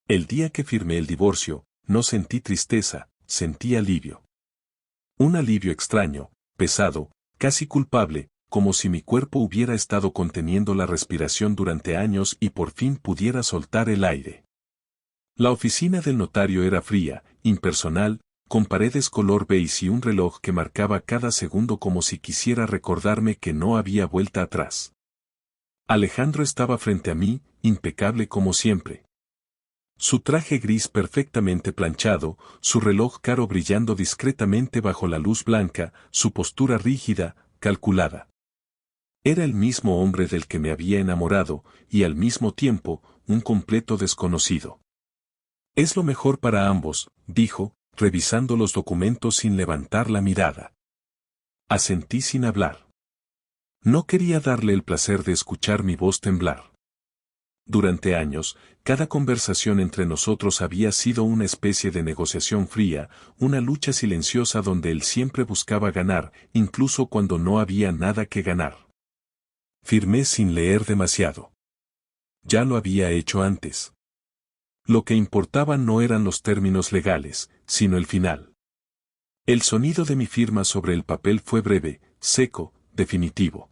El día que firmé el divorcio, no sentí tristeza, sentí alivio. Un alivio extraño, pesado, casi culpable, como si mi cuerpo hubiera estado conteniendo la respiración durante años y por fin pudiera soltar el aire. La oficina del notario era fría, impersonal, con paredes color beige y un reloj que marcaba cada segundo como si quisiera recordarme que no había vuelta atrás. Alejandro estaba frente a mí, impecable como siempre. Su traje gris perfectamente planchado, su reloj caro brillando discretamente bajo la luz blanca, su postura rígida, calculada. Era el mismo hombre del que me había enamorado, y al mismo tiempo, un completo desconocido. Es lo mejor para ambos, dijo, revisando los documentos sin levantar la mirada. Asentí sin hablar. No quería darle el placer de escuchar mi voz temblar. Durante años, cada conversación entre nosotros había sido una especie de negociación fría, una lucha silenciosa donde él siempre buscaba ganar, incluso cuando no había nada que ganar. Firmé sin leer demasiado. Ya lo había hecho antes. Lo que importaba no eran los términos legales, sino el final. El sonido de mi firma sobre el papel fue breve, seco, definitivo.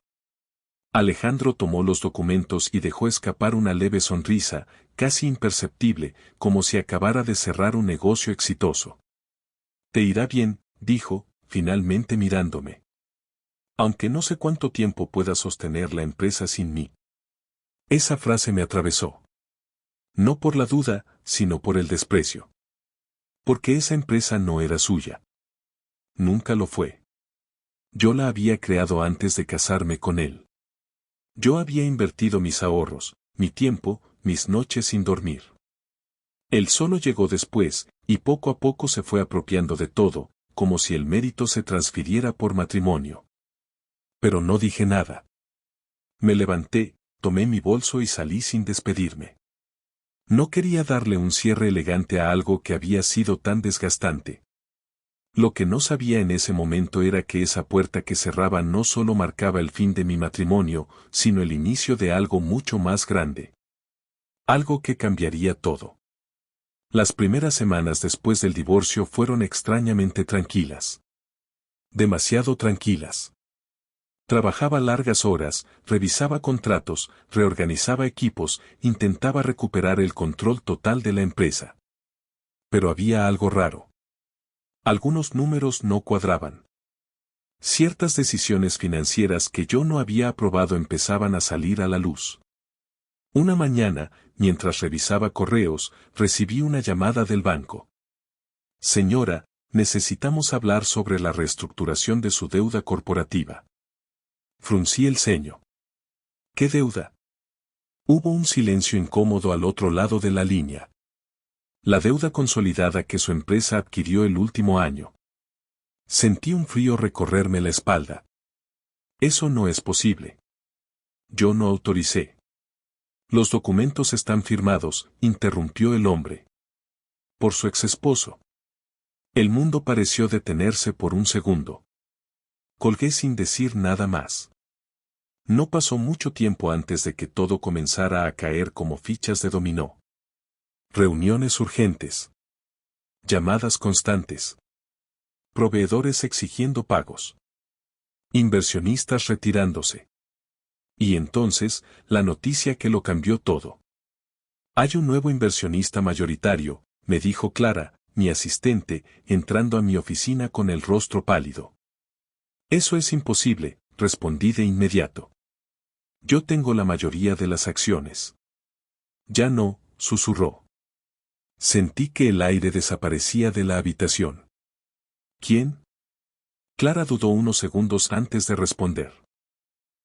Alejandro tomó los documentos y dejó escapar una leve sonrisa, casi imperceptible, como si acabara de cerrar un negocio exitoso. Te irá bien, dijo, finalmente mirándome. Aunque no sé cuánto tiempo pueda sostener la empresa sin mí. Esa frase me atravesó. No por la duda, sino por el desprecio. Porque esa empresa no era suya. Nunca lo fue. Yo la había creado antes de casarme con él. Yo había invertido mis ahorros, mi tiempo, mis noches sin dormir. Él solo llegó después, y poco a poco se fue apropiando de todo, como si el mérito se transfiriera por matrimonio. Pero no dije nada. Me levanté, tomé mi bolso y salí sin despedirme. No quería darle un cierre elegante a algo que había sido tan desgastante. Lo que no sabía en ese momento era que esa puerta que cerraba no solo marcaba el fin de mi matrimonio, sino el inicio de algo mucho más grande. Algo que cambiaría todo. Las primeras semanas después del divorcio fueron extrañamente tranquilas. Demasiado tranquilas. Trabajaba largas horas, revisaba contratos, reorganizaba equipos, intentaba recuperar el control total de la empresa. Pero había algo raro. Algunos números no cuadraban. Ciertas decisiones financieras que yo no había aprobado empezaban a salir a la luz. Una mañana, mientras revisaba correos, recibí una llamada del banco. Señora, necesitamos hablar sobre la reestructuración de su deuda corporativa. Fruncí el ceño. ¿Qué deuda? Hubo un silencio incómodo al otro lado de la línea. La deuda consolidada que su empresa adquirió el último año. Sentí un frío recorrerme la espalda. Eso no es posible. Yo no autoricé. Los documentos están firmados, interrumpió el hombre. Por su exesposo. El mundo pareció detenerse por un segundo. Colgué sin decir nada más. No pasó mucho tiempo antes de que todo comenzara a caer como fichas de dominó. Reuniones urgentes. Llamadas constantes. Proveedores exigiendo pagos. Inversionistas retirándose. Y entonces, la noticia que lo cambió todo. Hay un nuevo inversionista mayoritario, me dijo Clara, mi asistente, entrando a mi oficina con el rostro pálido. Eso es imposible, respondí de inmediato. Yo tengo la mayoría de las acciones. Ya no, susurró. Sentí que el aire desaparecía de la habitación. ¿Quién? Clara dudó unos segundos antes de responder.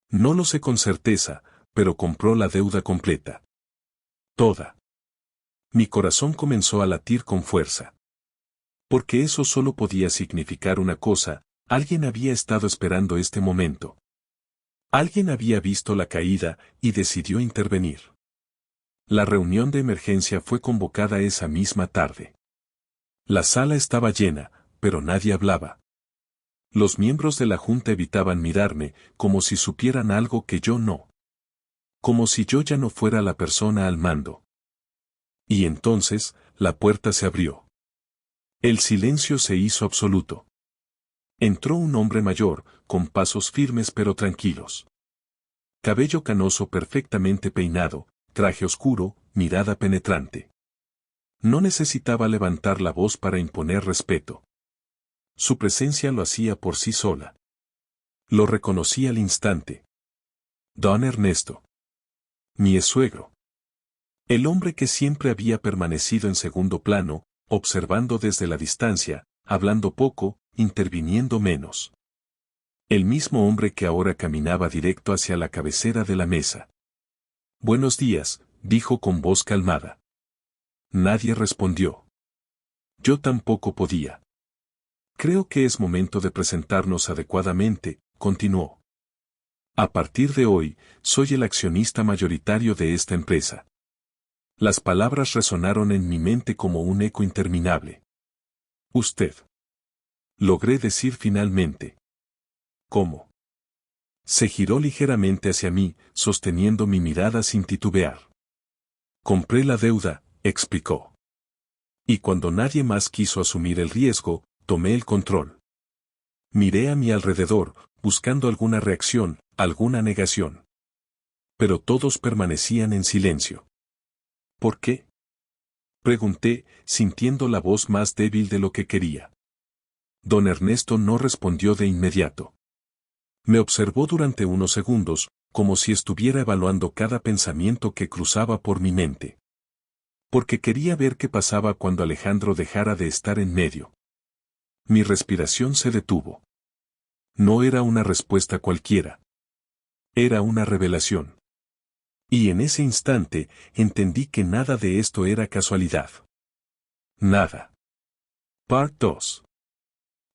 No lo sé con certeza, pero compró la deuda completa. Toda. Mi corazón comenzó a latir con fuerza. Porque eso solo podía significar una cosa, alguien había estado esperando este momento. Alguien había visto la caída y decidió intervenir. La reunión de emergencia fue convocada esa misma tarde. La sala estaba llena, pero nadie hablaba. Los miembros de la junta evitaban mirarme, como si supieran algo que yo no. Como si yo ya no fuera la persona al mando. Y entonces, la puerta se abrió. El silencio se hizo absoluto. Entró un hombre mayor, con pasos firmes pero tranquilos. Cabello canoso perfectamente peinado, traje oscuro, mirada penetrante. No necesitaba levantar la voz para imponer respeto. Su presencia lo hacía por sí sola. Lo reconocí al instante. Don Ernesto. Mi suegro. El hombre que siempre había permanecido en segundo plano, observando desde la distancia, hablando poco, interviniendo menos. El mismo hombre que ahora caminaba directo hacia la cabecera de la mesa. Buenos días, dijo con voz calmada. Nadie respondió. Yo tampoco podía. Creo que es momento de presentarnos adecuadamente, continuó. A partir de hoy, soy el accionista mayoritario de esta empresa. Las palabras resonaron en mi mente como un eco interminable. Usted. Logré decir finalmente. ¿Cómo? Se giró ligeramente hacia mí, sosteniendo mi mirada sin titubear. Compré la deuda, explicó. Y cuando nadie más quiso asumir el riesgo, tomé el control. Miré a mi alrededor, buscando alguna reacción, alguna negación. Pero todos permanecían en silencio. ¿Por qué? Pregunté, sintiendo la voz más débil de lo que quería. Don Ernesto no respondió de inmediato. Me observó durante unos segundos, como si estuviera evaluando cada pensamiento que cruzaba por mi mente. Porque quería ver qué pasaba cuando Alejandro dejara de estar en medio. Mi respiración se detuvo. No era una respuesta cualquiera. Era una revelación. Y en ese instante, entendí que nada de esto era casualidad. Nada. Part 2.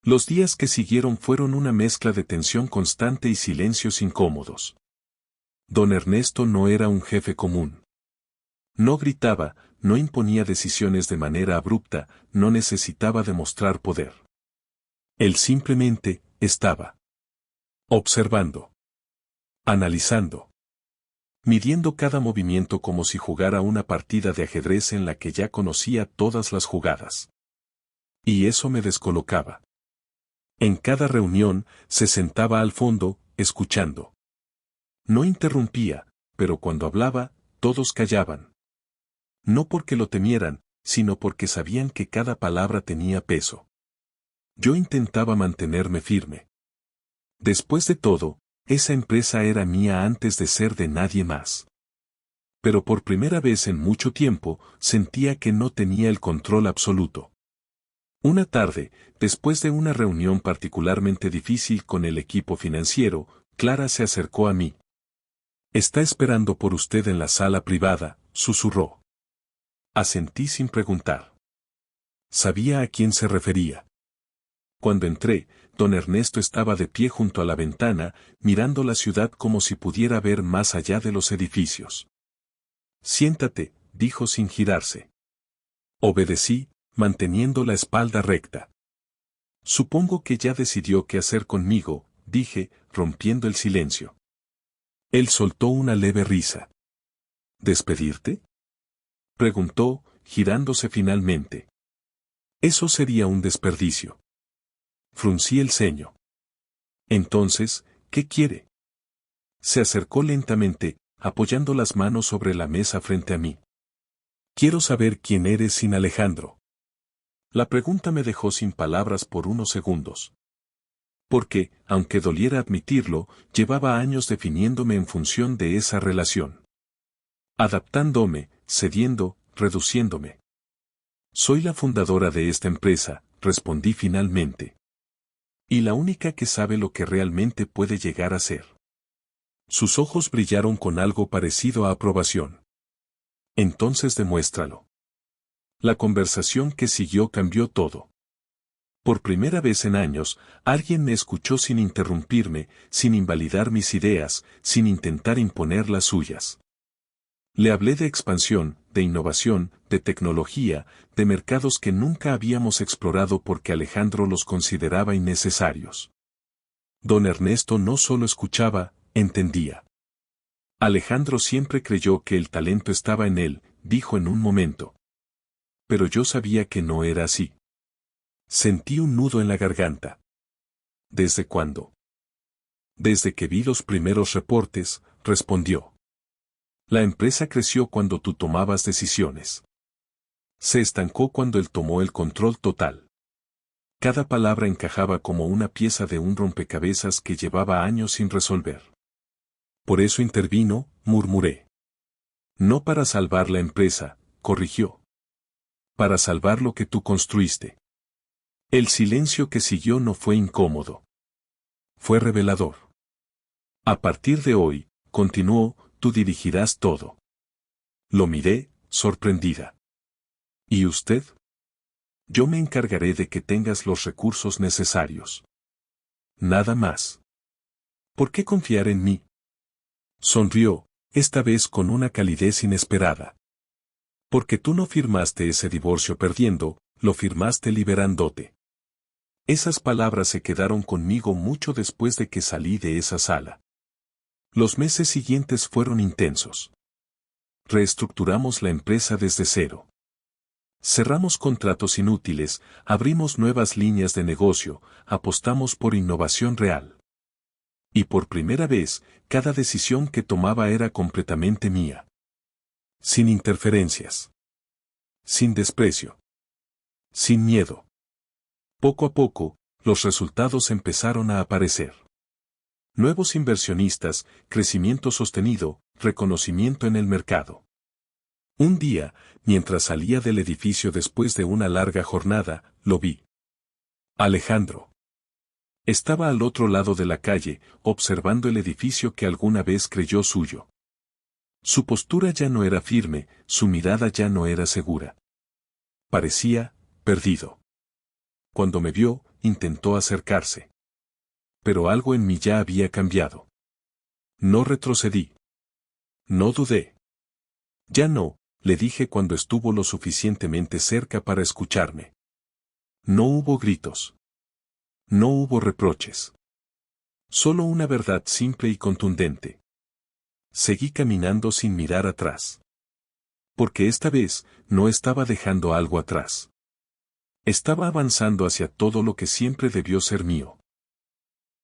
Los días que siguieron fueron una mezcla de tensión constante y silencios incómodos. Don Ernesto no era un jefe común. No gritaba, no imponía decisiones de manera abrupta, no necesitaba demostrar poder. Él simplemente estaba. Observando. Analizando. Midiendo cada movimiento como si jugara una partida de ajedrez en la que ya conocía todas las jugadas. Y eso me descolocaba. En cada reunión, se sentaba al fondo, escuchando. No interrumpía, pero cuando hablaba, todos callaban. No porque lo temieran, sino porque sabían que cada palabra tenía peso. Yo intentaba mantenerme firme. Después de todo, esa empresa era mía antes de ser de nadie más. Pero por primera vez en mucho tiempo, sentía que no tenía el control absoluto. Una tarde, después de una reunión particularmente difícil con el equipo financiero, Clara se acercó a mí. «Está esperando por usted en la sala privada», susurró. Asentí sin preguntar. Sabía a quién se refería. Cuando entré, don Ernesto estaba de pie junto a la ventana, mirando la ciudad como si pudiera ver más allá de los edificios. «Siéntate», dijo sin girarse. Obedecí, manteniendo la espalda recta. «Supongo que ya decidió qué hacer conmigo», dije, rompiendo el silencio. Él soltó una leve risa. «¿Despedirte?», preguntó, girándose finalmente. Eso sería un desperdicio. Fruncí el ceño. Entonces, ¿qué quiere? Se acercó lentamente, apoyando las manos sobre la mesa frente a mí. Quiero saber quién eres sin Alejandro. La pregunta me dejó sin palabras por unos segundos. Porque, aunque doliera admitirlo, llevaba años definiéndome en función de esa relación. Adaptándome, cediendo, reduciéndome. Soy la fundadora de esta empresa, respondí finalmente. Y la única que sabe lo que realmente puede llegar a ser. Sus ojos brillaron con algo parecido a aprobación. Entonces demuéstralo. La conversación que siguió cambió todo. Por primera vez en años, alguien me escuchó sin interrumpirme, sin invalidar mis ideas, sin intentar imponer las suyas. Le hablé de expansión, de innovación, de tecnología, de mercados que nunca habíamos explorado porque Alejandro los consideraba innecesarios. Don Ernesto no solo escuchaba, entendía. Alejandro siempre creyó que el talento estaba en él, dijo en un momento. pero yo sabía que no era así. Sentí un nudo en la garganta. ¿Desde cuándo? Desde que vi los primeros reportes, respondió. La empresa creció cuando tú tomabas decisiones. Se estancó cuando él tomó el control total. Cada palabra encajaba como una pieza de un rompecabezas que llevaba años sin resolver. Por eso intervino, murmuré. No para salvar la empresa, corrigió. Para salvar lo que tú construiste. El silencio que siguió no fue incómodo. Fue revelador. A partir de hoy, continuó, tú dirigirás todo. Lo miré, sorprendida. ¿Y usted? Yo me encargaré de que tengas los recursos necesarios. Nada más. ¿Por qué confiar en mí? Sonrió, esta vez con una calidez inesperada. Porque tú no firmaste ese divorcio perdiendo, lo firmaste liberándote. Esas palabras se quedaron conmigo mucho después de que salí de esa sala. Los meses siguientes fueron intensos. Reestructuramos la empresa desde cero. Cerramos contratos inútiles, abrimos nuevas líneas de negocio, apostamos por innovación real. Y por primera vez, cada decisión que tomaba era completamente mía. Sin interferencias. Sin desprecio. Sin miedo. Poco a poco, los resultados empezaron a aparecer. Nuevos inversionistas, crecimiento sostenido, reconocimiento en el mercado. Un día, mientras salía del edificio después de una larga jornada, lo vi. Alejandro. Estaba al otro lado de la calle, observando el edificio que alguna vez creyó suyo. Su postura ya no era firme, su mirada ya no era segura. Parecía, perdido. Cuando me vio, intentó acercarse. Pero algo en mí ya había cambiado. No retrocedí. No dudé. Ya no, le dije cuando estuvo lo suficientemente cerca para escucharme. No hubo gritos. No hubo reproches. Solo una verdad simple y contundente. Seguí caminando sin mirar atrás. Porque esta vez, no estaba dejando algo atrás. Estaba avanzando hacia todo lo que siempre debió ser mío.